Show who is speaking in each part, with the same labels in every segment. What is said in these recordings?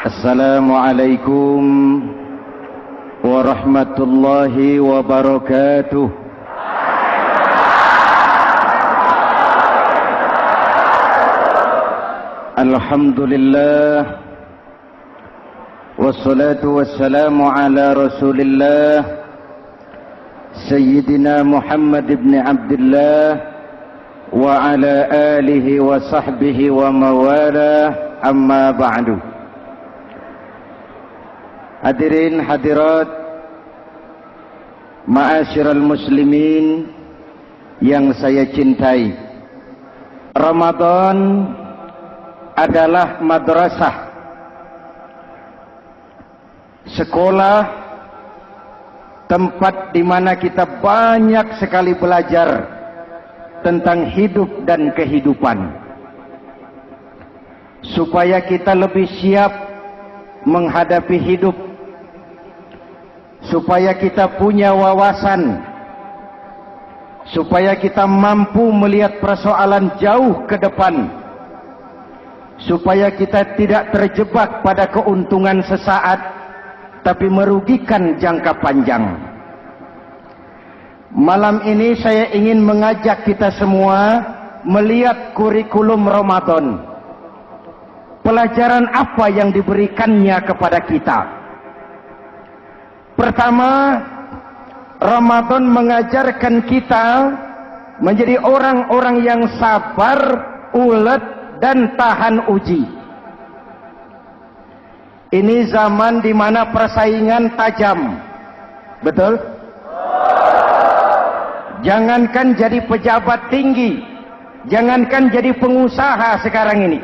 Speaker 1: Assalamualaikum warahmatullahi wabarakatuh. Alhamdulillah wassalatu wassalamu ala Rasulillah Sayyidina Muhammad ibn Abdullah wa ala alihi wa sahbihi wa mawalah, amma ba'du. Hadirin hadirat ma'asyiral muslimin yang saya cintai, Ramadan adalah madrasah, sekolah, tempat di mana kita banyak sekali belajar tentang hidup dan kehidupan, supaya kita lebih siap menghadapi hidup, supaya kita punya wawasan, supaya kita mampu melihat persoalan jauh ke depan, supaya kita tidak terjebak pada keuntungan sesaat tapi merugikan jangka panjang. Malam ini saya ingin mengajak kita semua melihat kurikulum Ramadan. Pelajaran apa yang diberikannya kepada kita? Pertama, Ramadan mengajarkan kita menjadi orang-orang yang sabar, ulet, dan tahan uji. Ini zaman di mana persaingan tajam. Betul? Jangankan jadi pejabat tinggi, jangankan jadi pengusaha sekarang ini,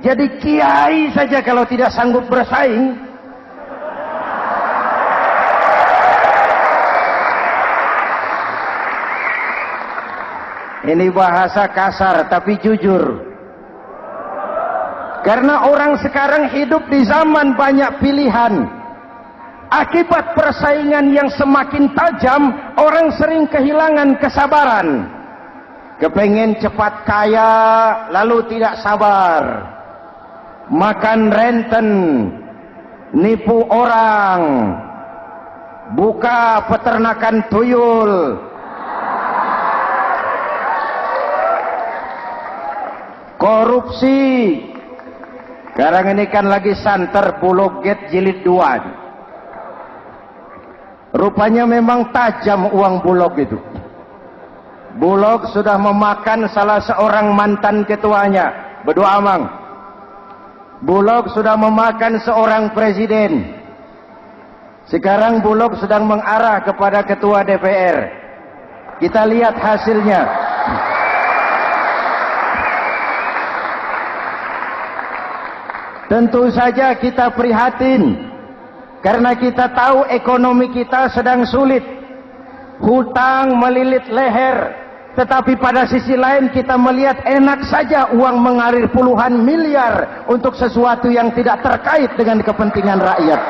Speaker 1: jadi kiai saja kalau tidak sanggup bersaing, ini bahasa kasar tapi jujur. Karena orang sekarang hidup di zaman banyak pilihan. Akibat persaingan yang semakin tajam, orang sering kehilangan kesabaran. Kepengen cepat kaya, lalu tidak sabar. Makan renten, nipu orang, buka peternakan tuyul, korupsi. Sekarang ini kan lagi santer Bulog Gate jilid 2. Rupanya memang tajam uang Bulog itu. Bulog sudah memakan salah seorang mantan ketuanya, berdoa amang. Bulog sudah memakan seorang presiden. Sekarang Bulog sedang mengarah kepada ketua DPR. Kita lihat hasilnya. Tentu saja kita prihatin, karena kita tahu ekonomi kita sedang sulit. Hutang melilit leher, tetapi pada sisi lain kita melihat enak saja uang mengalir puluhan miliar untuk sesuatu yang tidak terkait dengan kepentingan rakyat.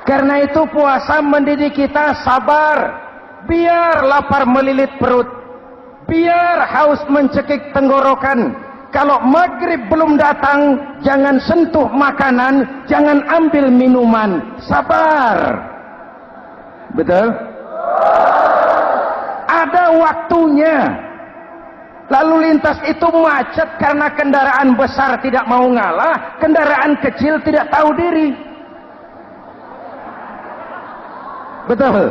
Speaker 1: Karena itu puasa mendidik kita sabar, biar lapar melilit perut, biar haus mencekik tenggorokan. Kalau maghrib belum datang, jangan sentuh makanan, jangan ambil minuman, sabar. Betul? Ada waktunya. Lalu lintas itu macet karena kendaraan besar tidak mau ngalah, kendaraan kecil tidak tahu diri. Betul?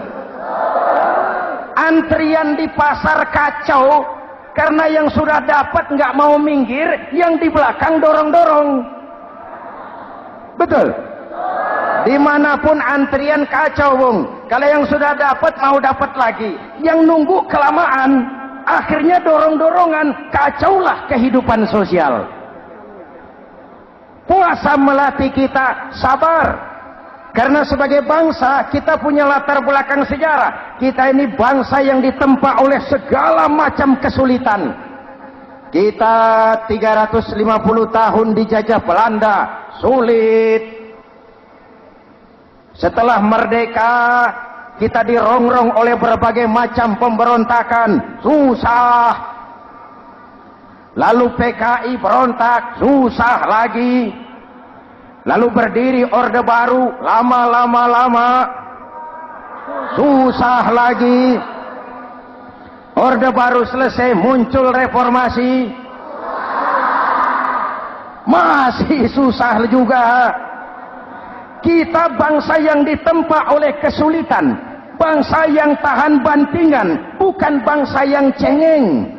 Speaker 1: Antrian di pasar kacau karena yang sudah dapat nggak mau minggir, yang di belakang dorong-dorong. Betul? Dimanapun antrian kacau, Bung. Kalau yang sudah dapat mau dapat lagi, yang nunggu kelamaan, akhirnya dorong-dorongan, kacaulah kehidupan sosial. Puasa melatih kita sabar. Karena sebagai bangsa kita punya latar belakang sejarah. Kita ini bangsa yang ditempa oleh segala macam kesulitan. Kita 350 tahun dijajah Belanda, sulit. Setelah merdeka, kita dirongrong oleh berbagai macam pemberontakan, susah. Lalu PKI berontak, susah lagi. Lalu berdiri Orde Baru, lama-lama susah lagi. Orde Baru selesai, muncul reformasi, masih susah juga. Kita bangsa yang ditempa oleh kesulitan, bangsa yang tahan bantingan, bukan bangsa yang cengeng.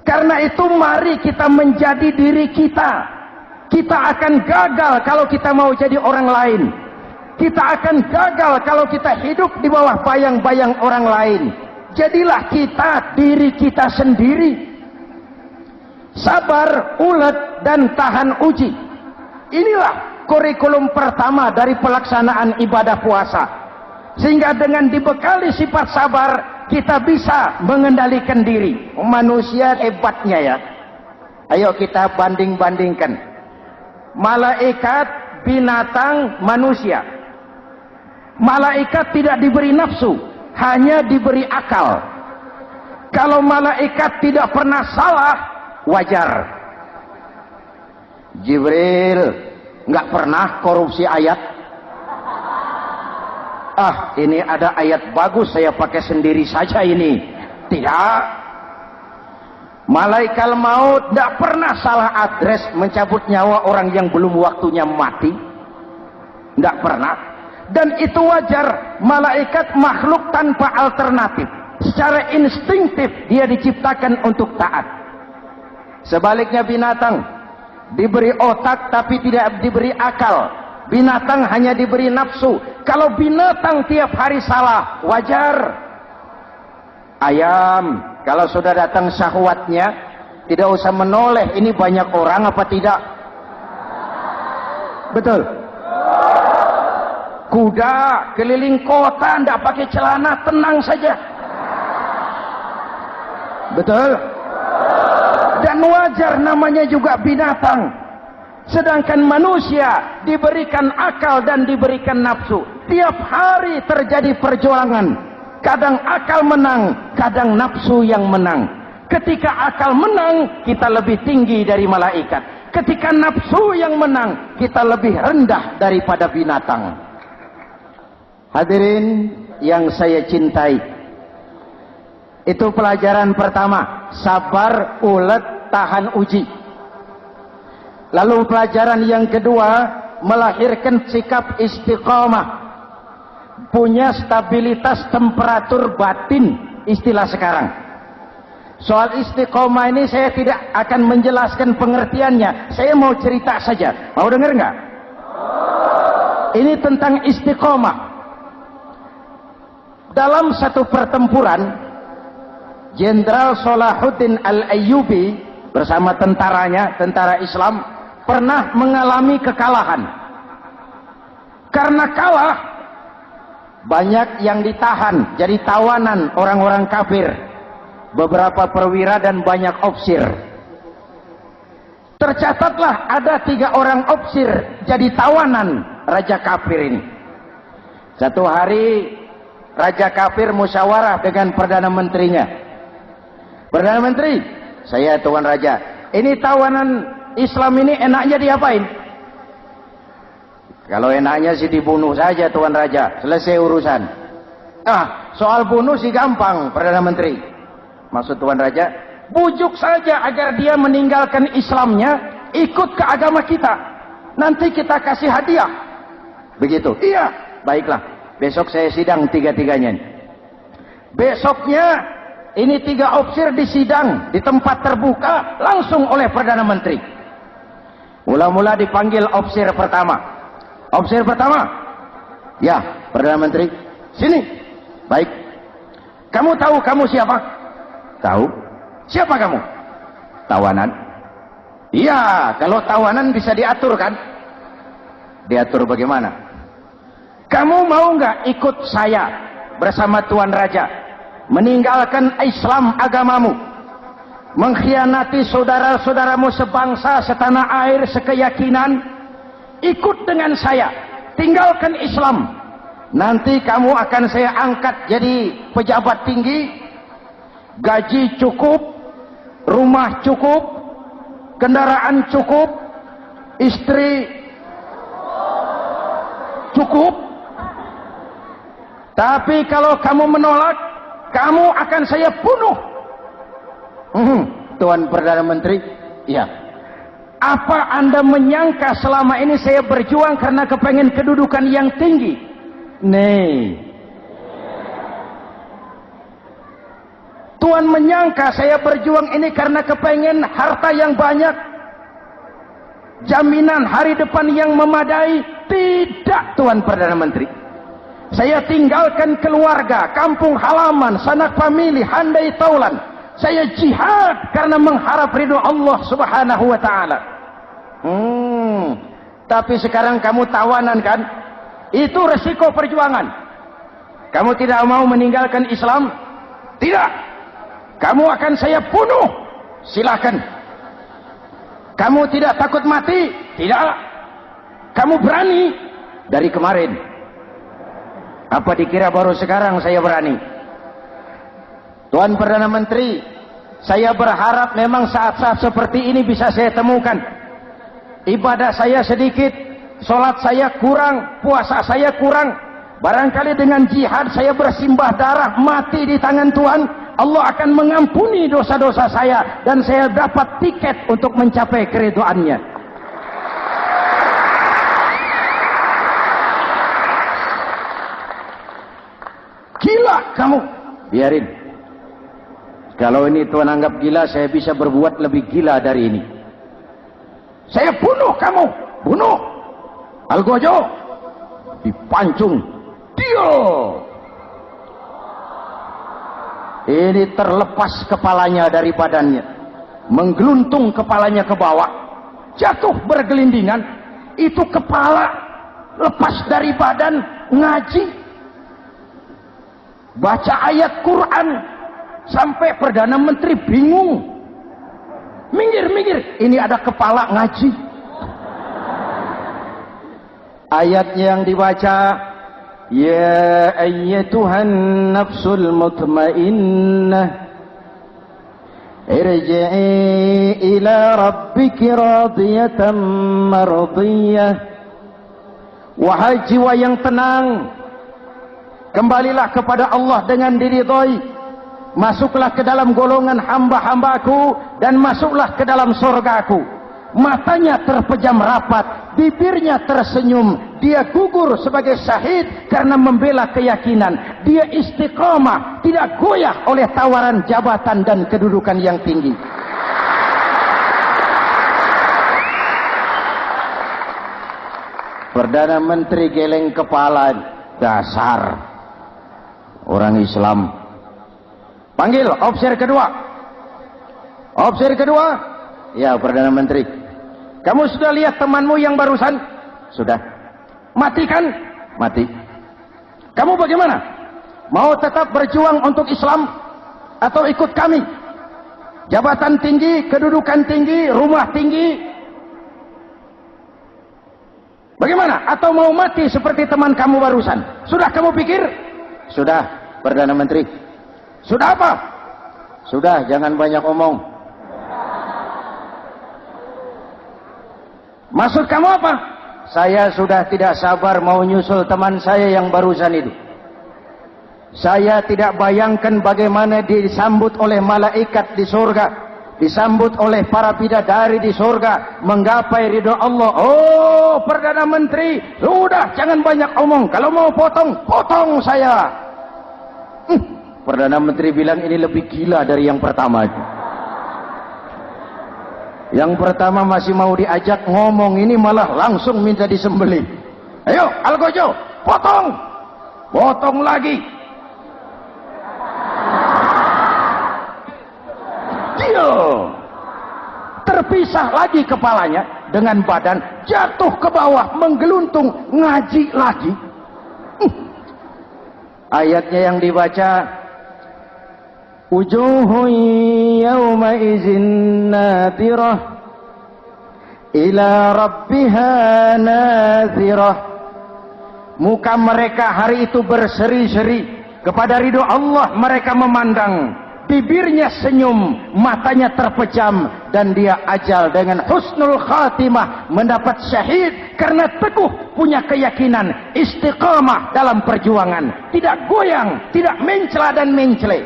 Speaker 1: Karena itu mari kita menjadi diri kita. Kita akan gagal kalau kita mau jadi orang lain. Kita akan gagal kalau kita hidup di bawah bayang-bayang orang lain. Jadilah kita diri kita sendiri. Sabar, ulet, dan tahan uji. Inilah kurikulum pertama dari pelaksanaan ibadah puasa. Sehingga dengan dibekali sifat sabar, kita bisa mengendalikan diri. Manusia hebatnya ya. Ayo kita banding-bandingkan. Malaikat, binatang, manusia. Malaikat tidak diberi nafsu, hanya diberi akal. Kalau malaikat tidak pernah salah, wajar. Jibril nggak pernah korupsi ayat. Ini ada ayat bagus, saya pakai sendiri saja ini. Tidak. Malaikat maut tidak pernah salah adres mencabut nyawa orang yang belum waktunya mati. Tidak pernah. Dan itu wajar. Malaikat makhluk tanpa alternatif. Secara instinktif dia diciptakan untuk taat. Sebaliknya binatang diberi otak tapi tidak diberi akal. Binatang hanya diberi nafsu. Kalau binatang tiap hari salah, wajar. Ayam, kalau sudah datang syahwatnya, tidak usah menoleh, ini banyak orang apa tidak? Betul. Kuda keliling kota tidak pakai celana, tenang saja. Betul. Dan wajar, namanya juga binatang. Sedangkan manusia diberikan akal dan diberikan nafsu. Tiap hari terjadi perjuangan. Kadang akal menang, kadang nafsu yang menang. Ketika akal menang, kita lebih tinggi dari malaikat. Ketika nafsu yang menang, kita lebih rendah daripada binatang. Hadirin yang saya cintai, itu pelajaran pertama, sabar, ulet, tahan uji. Lalu pelajaran yang kedua, melahirkan sikap istiqamah, punya stabilitas temperatur batin, istilah sekarang. Soal istiqomah ini saya tidak akan menjelaskan pengertiannya, saya mau cerita saja. Mau dengar nggak? Ini tentang istiqomah. Dalam satu pertempuran, Jenderal Salahuddin Al-Ayyubi bersama tentaranya, tentara Islam, pernah mengalami kekalahan. Karena kalah, banyak yang ditahan jadi tawanan orang-orang kafir, beberapa perwira dan banyak ofsir. Tercatatlah ada 3 orang ofsir jadi tawanan raja kafir ini. Satu hari raja kafir musyawarah dengan perdana menterinya. Perdana menteri, saya tuan raja, ini tawanan Islam ini enaknya diapain? Kalau enaknya sih dibunuh saja tuan raja, selesai urusan. Soal bunuh sih gampang, Perdana Menteri. Maksud tuan raja, bujuk saja agar dia meninggalkan Islamnya, ikut ke agama kita. Nanti kita kasih hadiah. Begitu. Iya, baiklah. Besok saya sidang 3-3-nya. Besoknya ini 3 ofsir disidang di tempat terbuka langsung oleh Perdana Menteri. Mula-mula dipanggil ofsir pertama. Ofsir pertama, ya Perdana Menteri, sini. Baik. Kamu tahu kamu siapa? Tahu. Siapa kamu? Tawanan. Iya, kalau tawanan bisa diatur kan? Diatur bagaimana? Kamu mau nggak ikut saya bersama Tuan Raja meninggalkan Islam agamamu, mengkhianati saudara-saudaramu sebangsa, setanah air, sekeyakinan? Ikut dengan saya, tinggalkan Islam. Nanti kamu akan saya angkat jadi pejabat tinggi, gaji cukup, rumah cukup, kendaraan cukup, istri cukup. Tapi kalau kamu menolak, kamu akan saya bunuh. Tuan Perdana Menteri, ya. Apa Anda menyangka selama ini saya berjuang karena kepengen kedudukan yang tinggi? Nih. Tuan menyangka saya berjuang ini karena kepengen harta yang banyak, jaminan hari depan yang memadai? Tidak, Tuan Perdana Menteri. Saya tinggalkan keluarga, kampung halaman, sanak famili, handai taulan. Saya jihad karena mengharap ridho Allah Subhanahu wa ta'ala. Tapi sekarang kamu tawanan kan? Itu resiko perjuangan. Kamu tidak mau meninggalkan Islam? Tidak. Kamu akan saya bunuh. Silakan. Kamu tidak takut mati? Tidak. Kamu berani? Dari kemarin. Apa dikira baru sekarang saya berani? Tuan Perdana Menteri, saya berharap memang saat-saat seperti ini bisa saya temukan. Ibadah saya sedikit, sholat saya kurang, puasa saya kurang. Barangkali dengan jihad saya bersimbah darah, mati di tangan Tuhan, Allah akan mengampuni dosa-dosa saya dan saya dapat tiket untuk mencapai keridhaannya. Gila kamu. Biarin. Kalau ini Tuan anggap gila, saya bisa berbuat lebih gila dari ini. Saya bunuh kamu. Bunuh. Algojo. Dipancung. Dio. Ini terlepas kepalanya dari badannya, menggeluntung kepalanya ke bawah, jatuh bergelindingan. Itu kepala lepas dari badan, ngaji, baca ayat Quran, sampai Perdana Menteri bingung. Minggir, minggir, ini ada kepala ngaji. Ayatnya yang dibaca, ya ayyatuhan nafsul mutmainnah irji'i ila rabbiki radiyatan mardiyah. Wahai jiwa yang tenang, kembalilah kepada Allah dengan diridhoi, masuklah ke dalam golongan hamba-hambaku dan masuklah ke dalam surgaku. Matanya terpejam rapat, bibirnya tersenyum, dia gugur sebagai syahid karena membela keyakinan. Dia istiqamah, tidak goyah oleh tawaran jabatan dan kedudukan yang tinggi. Perdana Menteri geleng kepala, dasar orang Islam. Panggil officer kedua. Officer kedua, ya Perdana Menteri. Kamu sudah lihat temanmu yang barusan? Sudah. Mati kan? Mati. Kamu bagaimana? Mau tetap berjuang untuk Islam atau ikut kami? Jabatan tinggi, kedudukan tinggi, rumah tinggi. Bagaimana? Atau mau mati seperti teman kamu barusan? Sudah kamu pikir? Sudah, Perdana Menteri. Sudah apa? Sudah, jangan banyak omong. Maksud kamu apa? Saya sudah tidak sabar mau nyusul teman saya yang barusan itu. Saya tidak bayangkan bagaimana disambut oleh malaikat di surga, disambut oleh para bidadari di surga, menggapai ridho Allah. Oh, Perdana Menteri, sudah jangan banyak omong. Kalau mau potong, potong saya. Perdana Menteri bilang ini lebih gila dari yang pertama itu. Yang pertama masih mau diajak ngomong, ini malah langsung minta disembelih. Ayo, Algojo, potong. Potong lagi. Dia terpisah lagi kepalanya dengan badan, jatuh ke bawah, menggeluntung, ngaji lagi. Ayatnya yang dibaca, wujuhun yawma izin nadirah ila rabbiha nazirah. Muka mereka hari itu berseri-seri kepada ridho Allah. Mereka memandang bibirnya senyum, matanya terpejam, dan dia ajal dengan husnul khatimah, mendapat syahid karena teguh punya keyakinan, istiqamah dalam perjuangan, tidak goyang, tidak mencela dan mencele.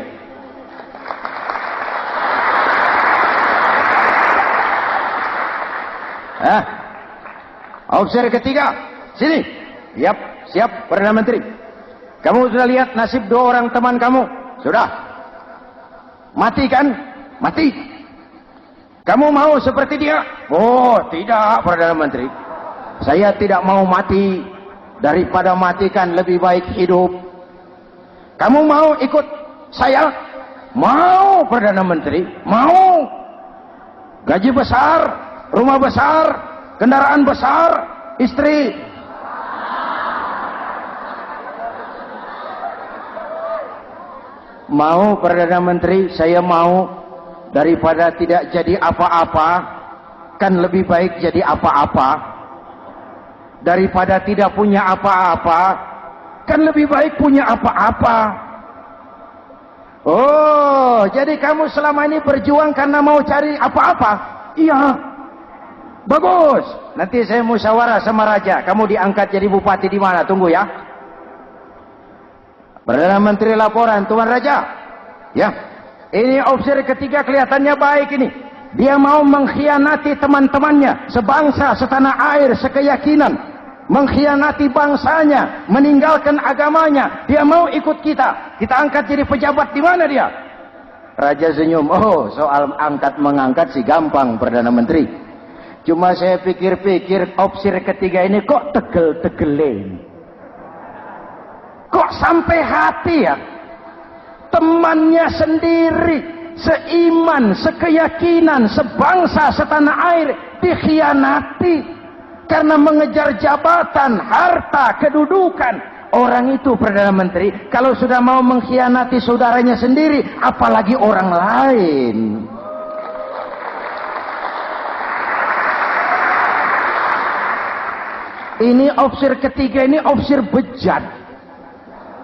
Speaker 1: Opsi ketiga, sini. Siap, Perdana Menteri. Kamu sudah lihat nasib 2 orang teman kamu? Sudah. Mati kan? Mati. Kamu mau seperti dia? Oh, tidak, Perdana Menteri. Saya tidak mau mati. Daripada matikan lebih baik hidup. Kamu mau ikut saya? Mau, Perdana Menteri. Mau. Gaji besar, rumah besar, kendaraan besar, istri. Mau, Perdana Menteri, saya mau. Daripada tidak jadi apa-apa, kan lebih baik jadi apa-apa. Daripada tidak punya apa-apa, kan lebih baik punya apa-apa. Oh, jadi kamu selama ini berjuang karena mau cari apa-apa? Iya. Bagus. Nanti saya musyawarah sama raja. Kamu diangkat jadi bupati di mana? Tunggu ya. Perdana Menteri laporan, Tuan Raja. Ya, ini opsi ketiga kelihatannya baik ini. Dia mau mengkhianati teman-temannya, sebangsa, setanah air, sekeyakinan. Mengkhianati bangsanya, meninggalkan agamanya. Dia mau ikut kita. Kita angkat jadi pejabat di mana dia? Raja senyum. Oh, soal angkat mengangkat sih gampang, Perdana Menteri. Cuma saya pikir-pikir opsi ketiga ini kok tegel-tegelin. Kok sampai hati ya? Temannya sendiri, seiman, sekeyakinan, sebangsa, setanah air dikhianati karena mengejar jabatan, harta, kedudukan. Orang itu, Perdana Menteri, kalau sudah mau mengkhianati saudaranya sendiri, apalagi orang lain. Ini opsi ketiga, ini opsi bejat.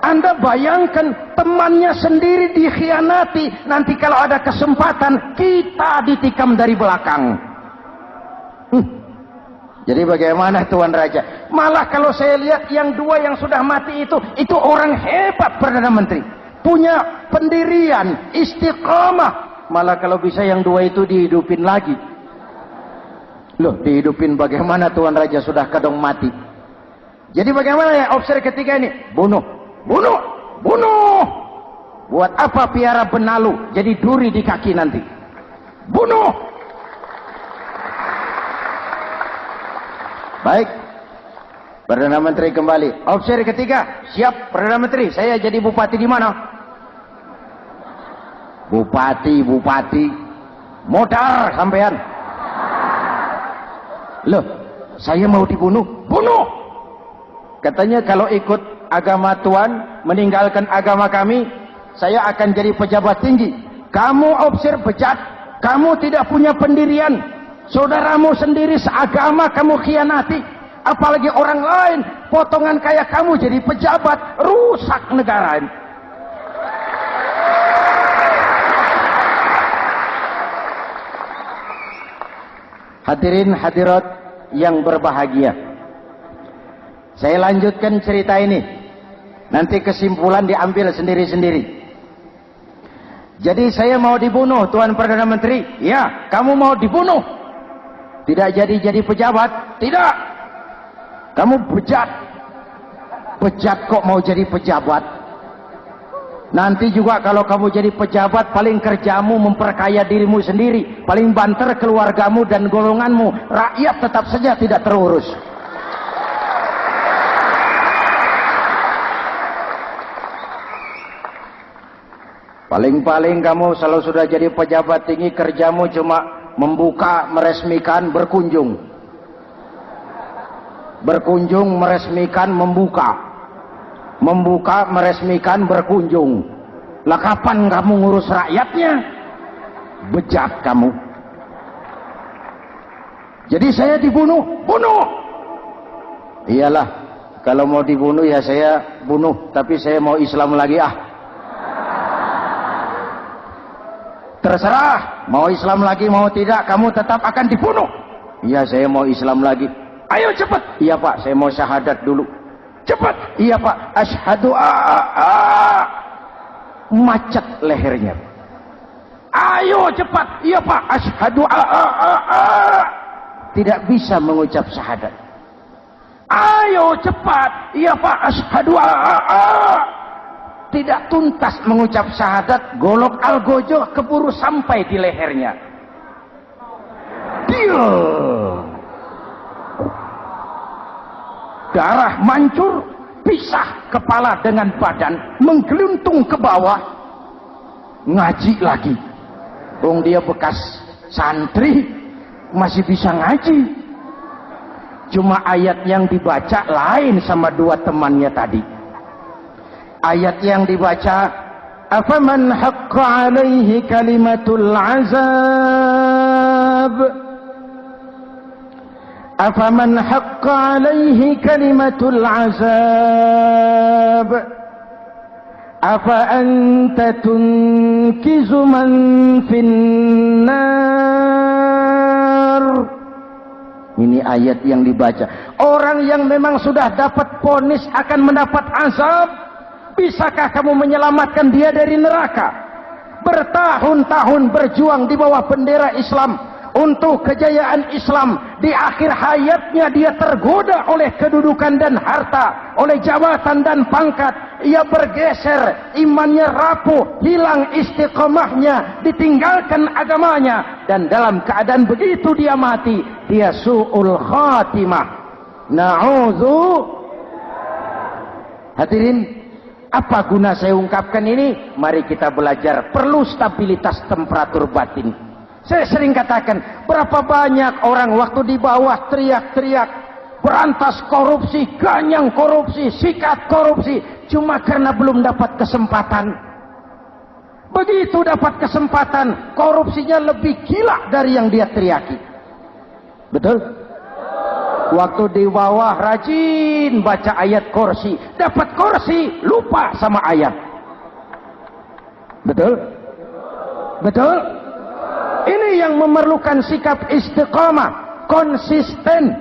Speaker 1: Anda bayangkan temannya sendiri dikhianati. Nanti kalau ada kesempatan, kita ditikam dari belakang. Jadi bagaimana Tuan Raja? Malah kalau saya lihat yang 2 yang sudah mati itu orang hebat, Perdana Menteri. Punya pendirian, istiqamah. Malah kalau bisa yang 2 itu dihidupin lagi. Loh, dihidupin bagaimana Tuan Raja, sudah kadang mati. Jadi bagaimana ya opsi ketiga ini? Bunuh. Buat apa piara benalu jadi duri di kaki nanti? Bunuh. Baik, Perdana Menteri kembali. Opsi ketiga, siap Perdana Menteri. Saya jadi bupati di mana? Bupati. Modar sampean. Loh, saya mau dibunuh. Bunuh. Katanya kalau ikut agama Tuan, meninggalkan agama kami, saya akan jadi pejabat tinggi. Kamu opsi bejat, kamu tidak punya pendirian. Saudaramu sendiri seagama kamu khianati, apalagi orang lain. Potongan kayak kamu jadi pejabat, rusak negara ini. Hadirin hadirat yang berbahagia, saya lanjutkan cerita ini. Nanti kesimpulan diambil sendiri-sendiri. Jadi saya mau dibunuh, Tuan Perdana Menteri. Ya, kamu mau dibunuh. Tidak jadi pejabat. Tidak. Kamu bejat. Bejat kok mau jadi pejabat. Nanti juga kalau kamu jadi pejabat, paling kerjamu memperkaya dirimu sendiri. Paling banter keluargamu dan golonganmu. Rakyat tetap saja tidak terurus. Paling-paling kamu kalau sudah jadi pejabat tinggi, kerjamu cuma membuka, meresmikan, berkunjung. Berkunjung, meresmikan, membuka. Membuka, meresmikan, berkunjung. Lah kapan kamu ngurus rakyatnya? Bejat kamu. Jadi saya dibunuh, bunuh. Iyalah, kalau mau dibunuh ya saya bunuh, tapi saya mau Islam lagi ah. Terserah, mau Islam lagi mau tidak, kamu tetap akan dibunuh. Iya, saya mau Islam lagi. Ayo cepat. Iya Pak, saya mau syahadat dulu. Cepat. Iya Pak, asyhadu macet lehernya. Ayo cepat. Iya Pak, asyhadu tidak bisa mengucap syahadat. Ayo cepat. Iya Pak, asyhadu tidak tuntas mengucap syahadat, golok algojo keburu sampai di lehernya. Darah mancur, pisah kepala dengan badan, menggeluntung ke bawah. Ngaji lagi. Dia bekas santri, masih bisa ngaji. Cuma ayat yang dibaca lain sama dua temannya tadi. Ayat yang dibaca, afaman haqqa alaihi kalimatul azab, afaman haqqa alaihi kalimatul azab, afa anta tunkizu man finnar. Ini ayat yang dibaca. Orang yang memang sudah dapat vonis akan mendapat azab, bisakah kamu menyelamatkan dia dari neraka? Bertahun-tahun berjuang di bawah bendera Islam untuk kejayaan Islam. Di akhir hayatnya dia tergoda oleh kedudukan dan harta, oleh jabatan dan pangkat. Ia bergeser, imannya rapuh, hilang istiqomahnya, ditinggalkan agamanya, dan dalam keadaan begitu dia mati. Dia su'ul khatimah. Na'udzu. Hadirin, apa guna saya ungkapkan ini? Mari kita belajar. Perlu stabilitas temperatur batin. Saya sering katakan, berapa banyak orang waktu di bawah teriak-teriak, berantas korupsi, ganyang korupsi, sikat korupsi, cuma karena belum dapat kesempatan. Begitu dapat kesempatan, korupsinya lebih gila dari yang dia teriaki. Betul? Waktu di bawah rajin baca ayat kursi, dapat kursi, lupa sama ayat. Betul? Betul? Ini yang memerlukan sikap istiqamah, konsisten.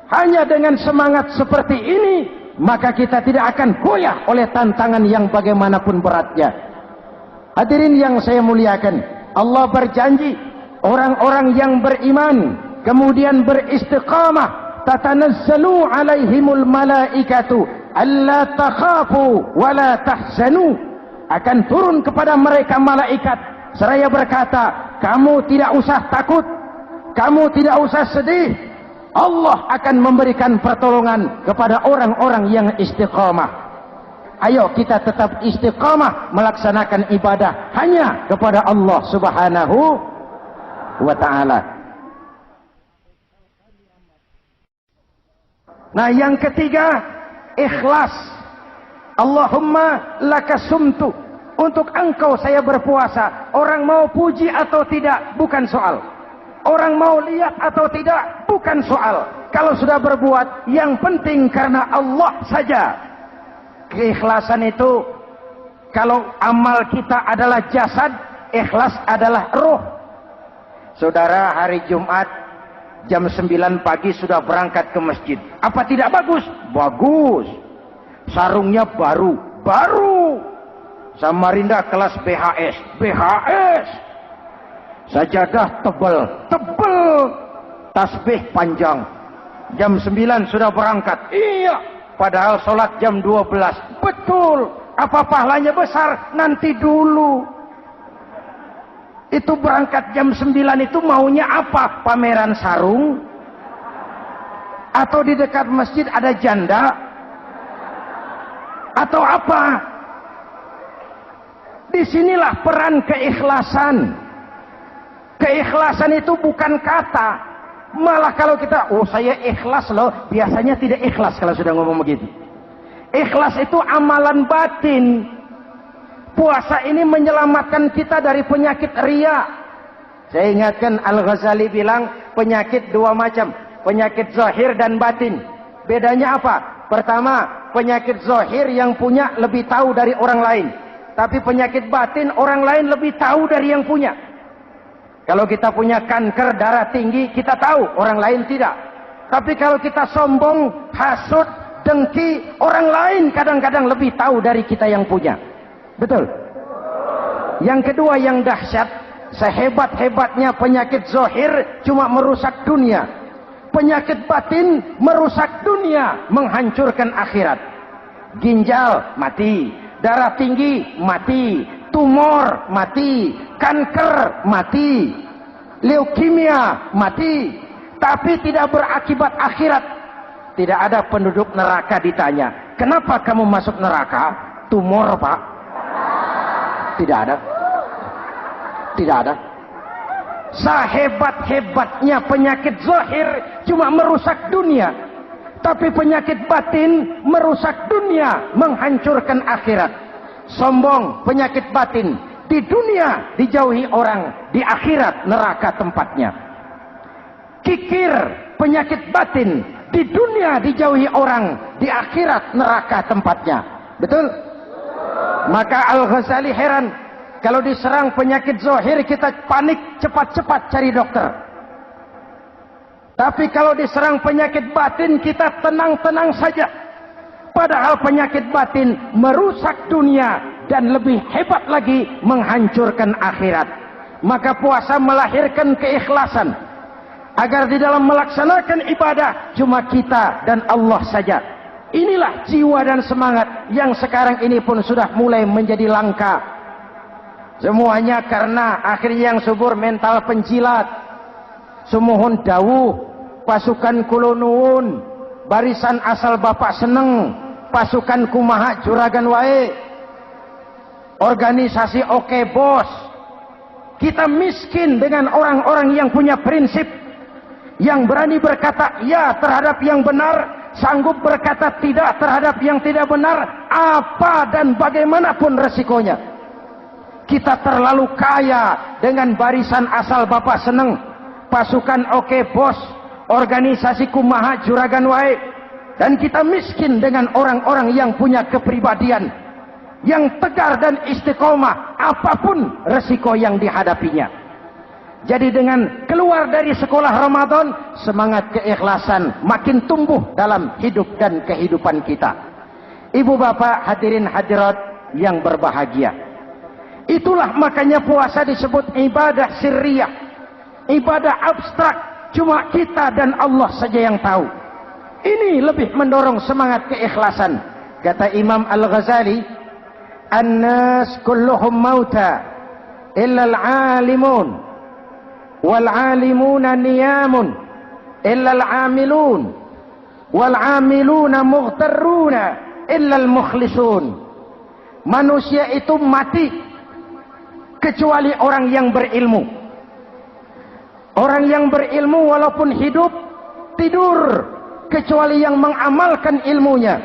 Speaker 1: Hanya dengan semangat seperti ini, maka kita tidak akan goyah oleh tantangan yang bagaimanapun beratnya. Hadirin yang saya muliakan, Allah berjanji, orang-orang yang beriman, kemudian beristiqamah, tatanazzalu alaihimul malaikatu alla takhafu wa la tahzanu. Akan turun kepada mereka malaikat, seraya berkata, kamu tidak usah takut, kamu tidak usah sedih. Allah akan memberikan pertolongan kepada orang-orang yang istiqamah. Ayo kita tetap istiqamah melaksanakan ibadah hanya kepada Allah Subhanahu wa ta'ala. Nah, yang ketiga, ikhlas. Allahumma lakasumtu, untuk engkau saya berpuasa. Orang mau puji atau tidak bukan soal, orang mau lihat atau tidak bukan soal. Kalau sudah berbuat, yang penting karena Allah saja. Keikhlasan itu, kalau amal kita adalah jasad, ikhlas adalah roh. Saudara, hari Jumat jam 9 pagi sudah berangkat ke masjid. Apa tidak bagus? Bagus. Sarungnya baru. Samarinda kelas BHS. Sajadah tebal. Tasbih panjang. Jam 9 sudah berangkat. Iya. Padahal sholat jam 12. Betul. Apa pahalanya besar? Nanti dulu. Itu berangkat jam 9 itu maunya apa? Pameran sarung? Atau di dekat masjid ada janda? Atau apa? Disinilah peran keikhlasan. Keikhlasan itu bukan kata. Malah kalau kita, oh saya ikhlas loh, biasanya tidak ikhlas kalau sudah ngomong begitu. Ikhlas itu amalan batin. Puasa ini menyelamatkan kita dari penyakit riya. Saya ingatkan Al-Ghazali bilang penyakit dua macam, penyakit zahir dan batin. Bedanya apa? Pertama, penyakit zahir yang punya lebih tahu dari orang lain. Tapi penyakit batin orang lain lebih tahu dari yang punya. Kalau kita punya kanker darah tinggi, kita tahu, orang lain tidak. Tapi kalau kita sombong, hasud, dengki, orang lain kadang-kadang lebih tahu dari kita yang punya. Betul? Yang kedua yang dahsyat, sehebat-hebatnya penyakit zahir cuma merusak dunia. Penyakit batin merusak dunia, menghancurkan akhirat. Ginjal mati, darah tinggi mati, tumor mati, kanker mati, leukemia mati, tapi tidak berakibat akhirat. Tidak ada penduduk neraka ditanya, kenapa kamu masuk neraka? Tumor, Pak. Tidak ada. Tidak ada. Sehebat-hebatnya penyakit zahir cuma merusak dunia, tapi penyakit batin merusak dunia, menghancurkan akhirat. Sombong, penyakit batin, di dunia dijauhi orang, di akhirat neraka tempatnya. Kikir, penyakit batin, di dunia dijauhi orang, di akhirat neraka tempatnya. Betul? Maka Al-Ghazali heran, kalau diserang penyakit zahir kita panik, cepat-cepat cari dokter. Tapi kalau diserang penyakit batin kita tenang-tenang saja. Padahal penyakit batin merusak dunia dan lebih hebat lagi menghancurkan akhirat. Maka puasa melahirkan keikhlasan, agar di dalam melaksanakan ibadah cuma kita dan Allah saja. Inilah jiwa dan semangat yang sekarang ini pun sudah mulai menjadi langka. Semuanya karena akhirnya yang subur mental penjilat. Sumuhun dawuh, pasukan kulonuun, barisan asal bapak seneng, pasukan kumaha juragan wae, organisasi oke bos. Kita miskin dengan orang-orang yang punya prinsip, yang berani berkata ya terhadap yang benar, sanggup berkata tidak terhadap yang tidak benar, apa dan bagaimanapun resikonya. Kita terlalu kaya dengan barisan asal bapak seneng, pasukan oke bos, organisasi kumaha juragan wae, dan kita miskin dengan orang-orang yang punya kepribadian, yang tegar dan istiqomah apapun resiko yang dihadapinya. Jadi dengan keluar dari sekolah Ramadan, semangat keikhlasan makin tumbuh dalam hidup dan kehidupan kita. Ibu bapak hadirin hadirat yang berbahagia, itulah makanya puasa disebut ibadah sirriyah, ibadah abstrak, cuma kita dan Allah saja yang tahu. Ini lebih mendorong semangat keikhlasan. Kata Imam Al-Ghazali, "An-nas kulluhum mauta illa al-alimun, wal-alimuna niyamun illa al-amilun, wal-amiluna mughtarruna illa al-mukhlisun." Manusia itu mati kecuali orang yang berilmu. Orang yang berilmu walaupun hidup tidur, kecuali yang mengamalkan ilmunya.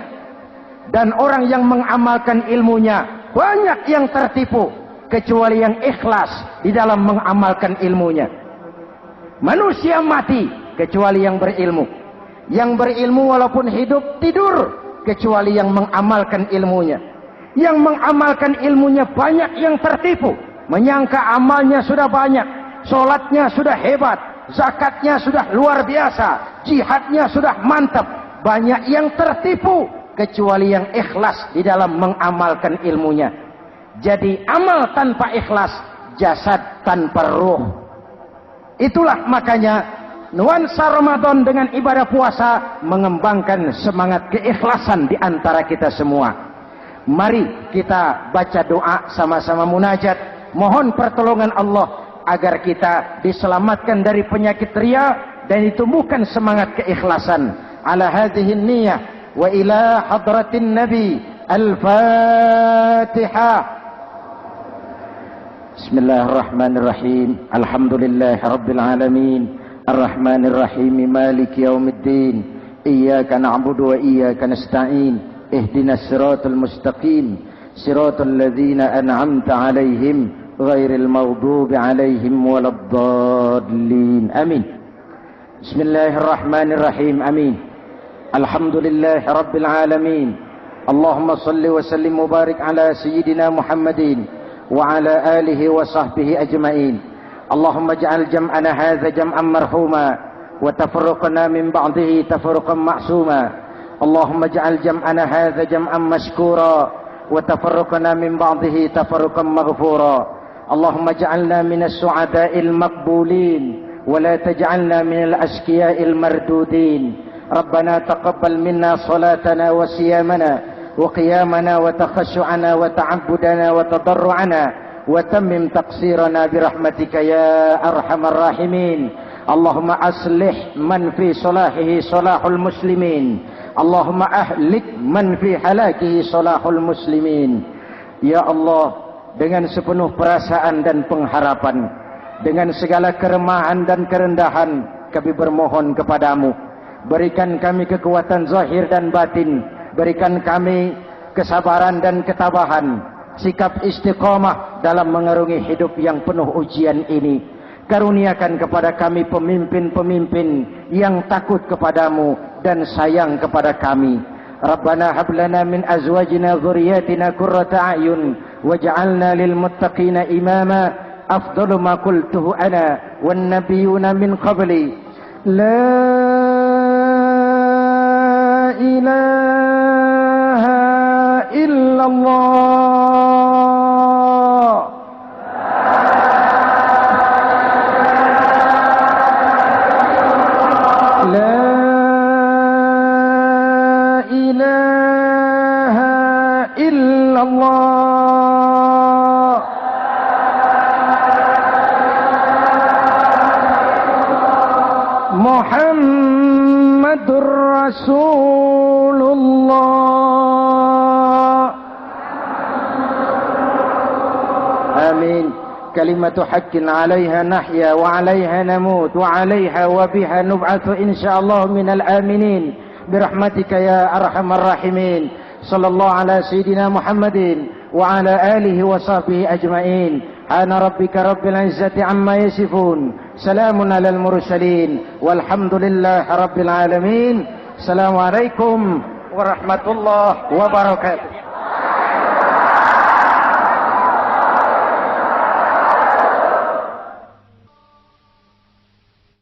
Speaker 1: Dan orang yang mengamalkan ilmunya banyak yang tertipu, kecuali yang ikhlas di dalam mengamalkan ilmunya. Manusia mati kecuali yang berilmu. Yang berilmu walaupun hidup tidur, kecuali yang mengamalkan ilmunya. Yang mengamalkan ilmunya banyak yang tertipu, menyangka amalnya sudah banyak, sholatnya sudah hebat, zakatnya sudah luar biasa, jihadnya sudah mantap. Banyak yang tertipu, kecuali yang ikhlas di dalam mengamalkan ilmunya. Jadi amal tanpa ikhlas, jasad tanpa ruh. Itulah makanya nuansa Ramadan dengan ibadah puasa mengembangkan semangat keikhlasan di antara kita semua. Mari kita baca doa sama-sama munajat, mohon pertolongan Allah agar kita diselamatkan dari penyakit riya dan ditumbuhkan semangat keikhlasan. Ala hadhihi niyyah wa ila hadratin nabi. Al-Fatihah. Bismillahirrahmanirrahim. Alhamdulillahirabbil alamin. Arrahmanir rahim. Maliki yaumiddin. Iyyaka na'budu wa iyyaka nasta'in. Ihdinas siratal mustaqim. Siratal ladzina an'amta 'alaihim غير المغضوب عليهم ولا الضالين آمين. بسم الله الرحمن الرحيم آمين. الحمد لله رب العالمين اللهم صل وسلم وبارك على سيدنا محمد وعلى آله وصحبه أجمعين. اللهم اجعل جمعنا هذا جمعا مرحوما وتفرقنا من بعضه تفرقا معصوما. اللهم اجعل جمعنا هذا جمعا مشكورا وتفرقنا من بعضه تفرقا مغفورا. اللهم اجعلنا من السعداء المقبولين ولا تجعلنا من الأشقياء المردودين. ربنا تقبل منا صلاتنا وصيامنا وقيامنا وتخشعنا وتعبدنا وتضرعنا وتمم تقصيرنا برحمتك يا أرحم الراحمين. اللهم أصلح من في صلاحه صلاح المسلمين. اللهم أهلك من في هلاكه صلاح المسلمين. Ya Allah, dengan sepenuh perasaan dan pengharapan, dengan segala keremahan dan kerendahan, kami bermohon kepadamu, berikan kami kekuatan zahir dan batin, berikan kami kesabaran dan ketabahan, sikap istiqamah dalam mengarungi hidup yang penuh ujian ini. Karuniakan kepada kami pemimpin-pemimpin yang takut kepadamu dan sayang kepada kami. Rabbana hab lana min azwajina dzurriyyatina qurrata a'yun waj'alna lil muttaqina imama. Afdalu ma qultuhu ana wan nabiyyuna min qabli. La ilaha illallah. Muhammadur Rasulullah. Amin. Kalimatu haqqin 'alaiha nahya wa 'alaiha namut wa 'alaiha wa biha nub'atsu insyaallah minal aminin birahmatika ya arhamar rahimin. Sallallahu ala sayyidina Muhammadin wa ala alihi wa sahbihi ajma'in. Ana rabbika rabbil izzati amma yasifun. Salamun alal mursalin walhamdulillahi rabbil alamin. Assalamualaikum warahmatullahi wabarakatuh.